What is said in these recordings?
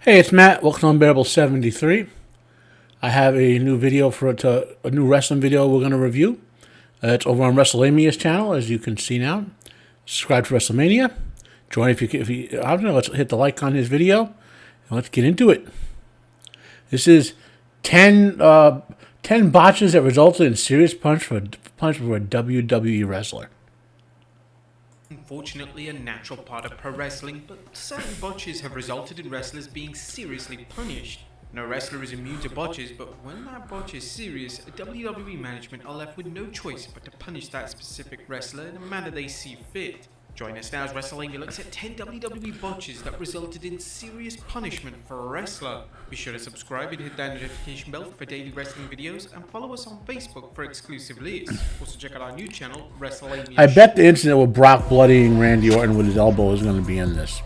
Hey, it's Matt. Welcome to Unbearable 73. I have a new video a new wrestling video we're going to review. It's over on Wrestlelamia channel, as you can see now. Subscribe to Wrestlemania. Join if you I don't know. Let's hit the like on his video and let's get into it. This is 10 botches that resulted in serious punch for a WWE wrestler. Unfortunately, a natural part of pro wrestling, but certain botches have resulted in wrestlers being seriously punished. No wrestler is immune to botches, but when that botch is serious, WWE management are left with no choice but to punish that specific wrestler in a manner they see fit. Join us now as Wrestlelamia looks at 10 WWE botches that resulted in serious punishment for a wrestler. Be sure to subscribe and hit that notification bell for daily wrestling videos, and follow us on Facebook for exclusive lists. Also check out our new channel, Wrestlelamia. I bet the incident with Brock bloodying Randy Orton with his elbow is going to be in this.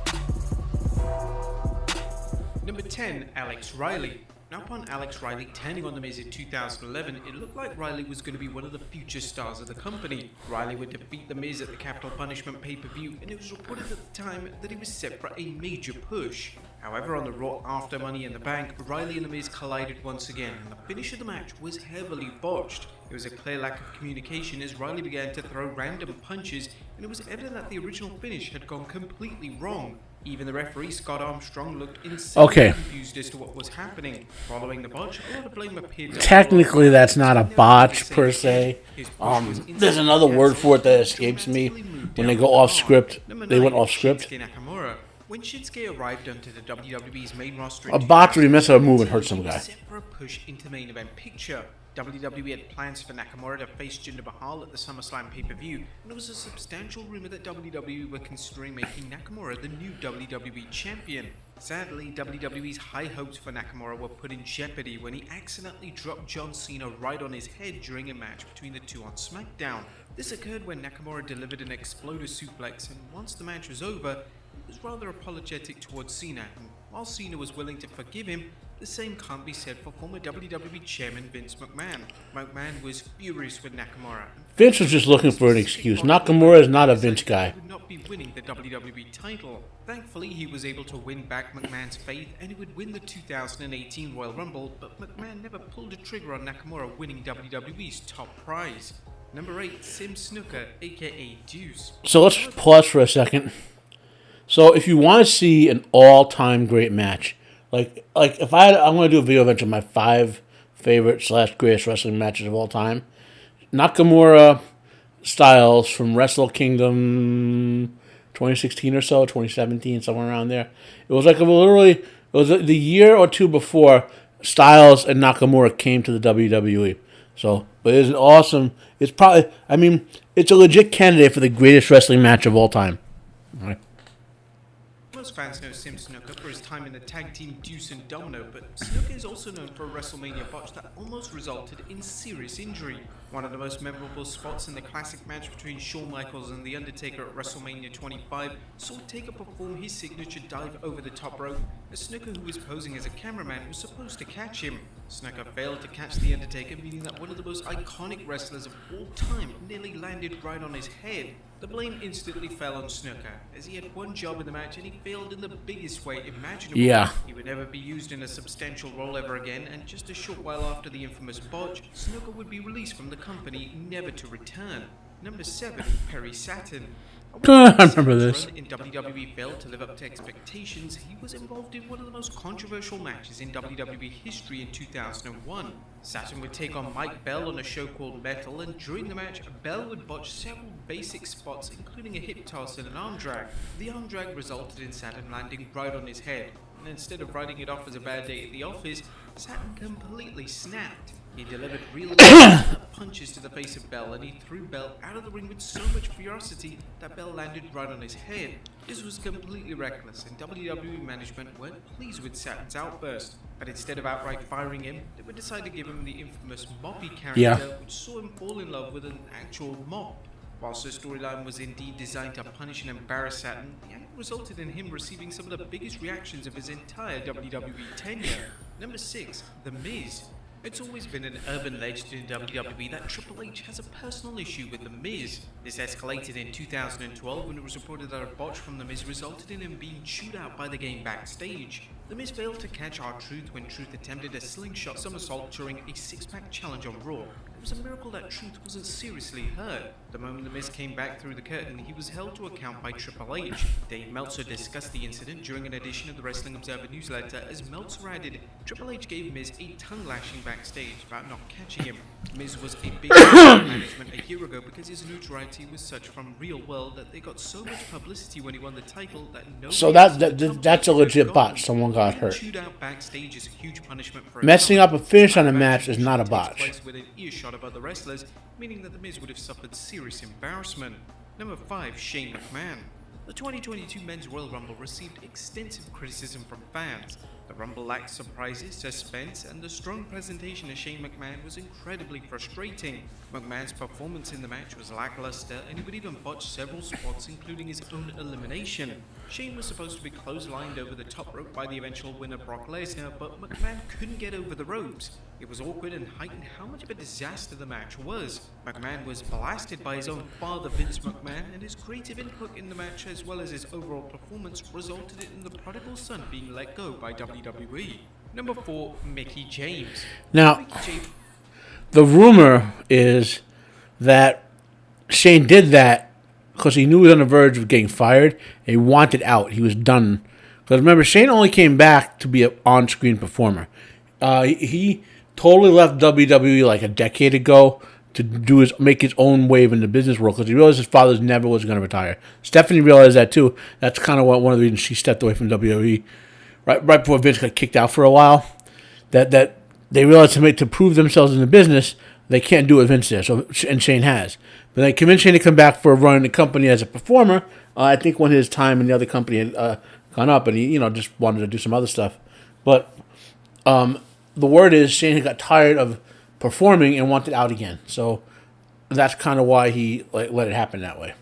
Number 10, Alex Riley. Now, upon Alex Riley turning on The Miz in 2011, it looked like Riley was going to be one of the future stars of the company. Riley would defeat The Miz at the Capital Punishment pay-per-view, and it was reported at the time that he was set for a major push. However, on the Raw after Money in the Bank, Riley and The Miz collided once again, and the finish of the match was heavily botched. It was a clear lack of communication as Riley began to throw random punches, and it was evident that the original finish had gone completely wrong. Even the referee, Scott Armstrong, looked insanely confused as to what was happening. Following the botch, a lot of blame appeared to technically that's not a botch per se. There's another word for it that escapes me. When they go off script, they went off script. When Shinsuke arrived onto the WWE's main roster, A botch where he missed a move and hurt some guy. set for a push into the main event picture. WWE had plans for Nakamura to face Jinder Mahal at the SummerSlam pay-per-view, and there was a substantial rumor that WWE were considering making Nakamura the new WWE champion. Sadly, WWE's high hopes for Nakamura were put in jeopardy when he accidentally dropped John Cena right on his head during a match between the two on SmackDown. This occurred when Nakamura delivered an exploder suplex, and once the match was over, he was rather apologetic towards Cena, and while Cena was willing to forgive him, the same can't be said for former WWE Chairman Vince McMahon. McMahon was furious with Nakamura. Vince was just looking for an excuse. Nakamura is not a Vince guy. He would not be winning the WWE title. Thankfully, he was able to win back McMahon's faith, and he would win the 2018 Royal Rumble, but McMahon never pulled a trigger on Nakamura winning WWE's top prize. Number 8, Sim Snuka, aka Deuce. So let's pause for a second. So if you want to see an all-time great match, like if I'm going to do a video eventually of my 5 favorite / greatest wrestling matches of all time. Nakamura Styles from Wrestle Kingdom 2016 or so, 2017, somewhere around there. It was like the year or two before Styles and Nakamura came to the WWE. So, but it's an awesome. It's probably, it's a legit candidate for the greatest wrestling match of all time. All right. Most fans know Sim Snuka for his time in the tag team Deuce and Domino, but Snuka is also known for a WrestleMania botch that almost resulted in serious injury. One of the most memorable spots in the classic match between Shawn Michaels and The Undertaker at WrestleMania 25 saw Taker perform his signature dive over the top rope, as Snuka, who was posing as a cameraman, was supposed to catch him. Snuka failed to catch The Undertaker, meaning that one of the most iconic wrestlers of all time nearly landed right on his head. The blame instantly fell on Snuka, as he had one job in the match and he failed in the biggest way imaginable. Yeah. He would never be used in a substantial role ever again, and just a short while after the infamous botch, Snuka would be released from the company, never to return. Number 7, Perry Saturn. I remember this. In WWE failed to live up to expectations, he was involved in one of the most controversial matches in WWE history in 2001. Saturn would take on Mike Bell on a show called Metal, and during the match, Bell would botch several basic spots, including a hip toss and an arm drag. The arm drag resulted in Saturn landing right on his head, and instead of writing it off as a bad day at the office, Saturn completely snapped. He delivered real punches to the face of Bell, and he threw Bell out of the ring with so much ferocity that Bell landed right on his head. This was completely reckless, and WWE management weren't pleased with Saturn's outburst. But instead of outright firing him, they would decide to give him the infamous Moppy character, which saw him fall in love with an actual mop. Whilst the storyline was indeed designed to punish and embarrass Saturn, the act resulted in him receiving some of the biggest reactions of his entire WWE tenure. Number 6, The Miz. It's always been an urban legend in WWE that Triple H has a personal issue with The Miz. This escalated in 2012 when it was reported that a botch from The Miz resulted in him being chewed out by the game backstage. The Miz failed to catch R-Truth when Truth attempted a slingshot somersault during a six-pack challenge on Raw. It was a miracle that Truth wasn't seriously hurt. The moment The Miz came back through the curtain, he was held to account by Triple H. Dave Meltzer discussed the incident during an edition of the Wrestling Observer newsletter, as Meltzer added, Triple H gave Miz a tongue-lashing backstage about not catching him. Miz was a big management a year ago because his notoriety was such from real world that they got so much publicity when he won the title that no. So that's a legit botch. Someone got hurt. Shootout backstage is a huge punishment for Messing up a finish on a match is not a botch. With an earshot of other wrestlers, meaning that The Miz would have suffered serious embarrassment. Number 5, Shane McMahon. The 2022 Men's Royal Rumble received extensive criticism from fans. The Rumble lacked surprises, suspense, and the strong presentation of Shane McMahon was incredibly frustrating. McMahon's performance in the match was lackluster, and he would even botch several spots, including his own elimination. Shane was supposed to be clotheslined over the top rope by the eventual winner Brock Lesnar, but McMahon couldn't get over the ropes. It was awkward and heightened how much of a disaster the match was. McMahon was blasted by his own father Vince McMahon, and his creative input in the match as well as his overall performance resulted in the prodigal son being let go by WWE. Number 4, Mickie James. Now, the rumor is that Shane did that because he knew he was on the verge of getting fired and he wanted out. He was done. Because remember, Shane only came back to be an on-screen performer. He totally left WWE like a decade ago to make his own wave in the business world because he realized his father never was going to retire. Stephanie realized that too. That's kind of one of the reasons she stepped away from WWE right before Vince got kicked out for a while. That they realized to prove themselves in the business, they can't do what Vince did. And Shane has. But they convinced Shane to come back for running the company as a performer. I think when his time in the other company had gone up, and he just wanted to do some other stuff. But the word is Shane got tired of performing and wanted out again. So that's kind of why he let it happen that way.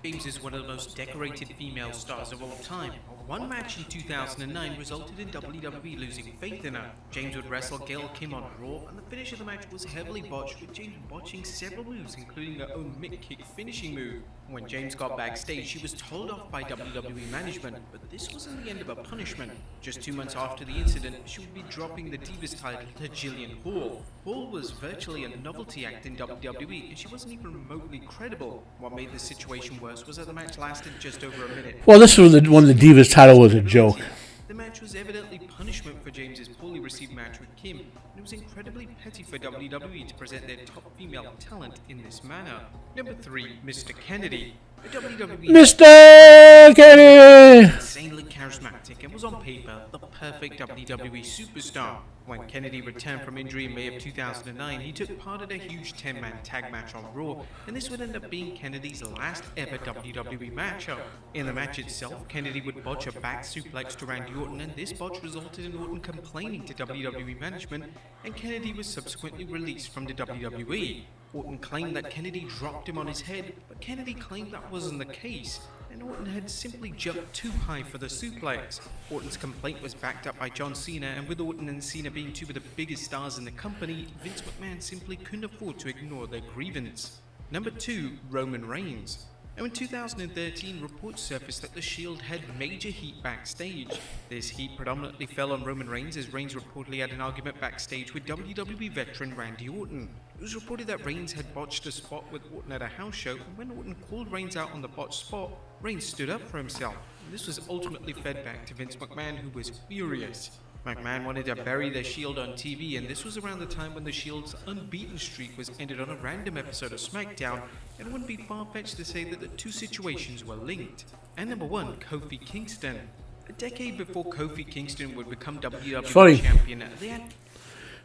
James is one of the most decorated female stars of all time. One match in 2009 resulted in WWE losing faith in her. James would wrestle Gail Kim on Raw, and the finish of the match was heavily botched, with James botching several moves, including her own mid-kick finishing move. When James got backstage, she was told off by WWE management, but this wasn't the end of her punishment. Just 2 months after the incident, she would be dropping the Divas title to Jillian Hall. Hall was virtually a novelty act in WWE, and she wasn't even remotely credible. What made the situation worse was that the match lasted just over a minute. Well, this was when the Divas title was a joke. The match was evidently punishment for James's poorly received match with Kim, and it was incredibly petty for WWE to present their top female talent in this manner. Number 3, Mr. Kennedy. The WWE Mr. Kennedy! Insanely charismatic and was on paper the perfect WWE superstar. When Kennedy returned from injury in May of 2009, he took part in a huge 10-man tag match on Raw, and this would end up being Kennedy's last ever WWE matchup. In the match itself, Kennedy would botch a back suplex to Randy Orton, and this botch resulted in Orton complaining to WWE management, and Kennedy was subsequently released from the WWE. Orton claimed that Kennedy dropped him on his head, but Kennedy claimed that wasn't the case, and Orton had simply jumped too high for the suplex. Orton's complaint was backed up by John Cena, and with Orton and Cena being two of the biggest stars in the company, Vince McMahon simply couldn't afford to ignore their grievance. Number 2, Roman Reigns. Now in 2013, reports surfaced that the Shield had major heat backstage. This heat predominantly fell on Roman Reigns, as Reigns reportedly had an argument backstage with WWE veteran Randy Orton. It was reported that Reigns had botched a spot with Orton at a house show, and when Orton called Reigns out on the botched spot, Reigns stood up for himself. This was ultimately fed back to Vince McMahon, who was furious. McMahon wanted to bury the Shield on TV, and this was around the time when the Shield's unbeaten streak was ended on a random episode of SmackDown, and it wouldn't be far-fetched to say that the two situations were linked. And number 1, Kofi Kingston. A decade before Kofi Kingston would become WWE champion, they had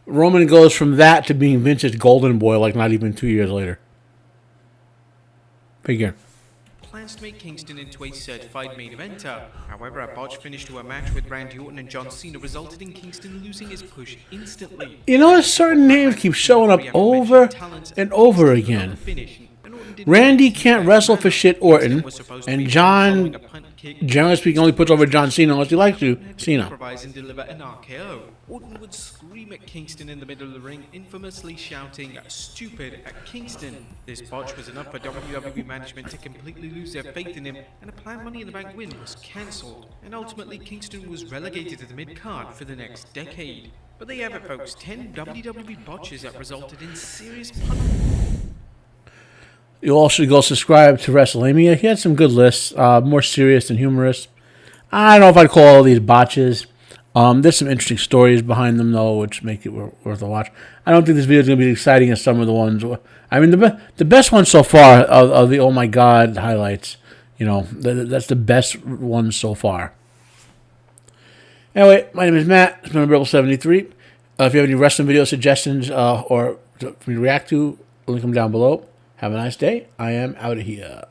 Roman goes from that to being Vince's golden boy like not even 2 years later. Figure. plans to make Kingston into a certified main eventer. However, a botch finish to a match with Randy Orton and John Cena resulted in Kingston losing his push instantly. You know, certain names keep showing up over and over again. Randy can't wrestle for shit Orton, and John, generally speaking, only puts over John Cena unless he likes to. Cena. Improvise and deliver an RKO. Orton would scream at Kingston in the middle of the ring, infamously shouting "stupid" at Kingston. This botch was enough for WWE management to completely lose their faith in him, and a planned Money in the Bank win was cancelled. And ultimately, Kingston was relegated to the mid-card for the next decade. But there you have it, folks. 10 WWE botches that resulted in serious You all should go subscribe to Wrestlelamia. He had some good lists, more serious than humorous. I don't know if I'd call all these botches. There's some interesting stories behind them, though, which make it worth a watch. I don't think this video is going to be as exciting as some of the ones. I mean, the best ones so far are the oh my god highlights. You know, that's the best ones so far. Anyway, my name is Matt. It's been UNBEARABLE73. If you have any wrestling video suggestions or for me to react to, link them down below. Have a nice day. I am out of here.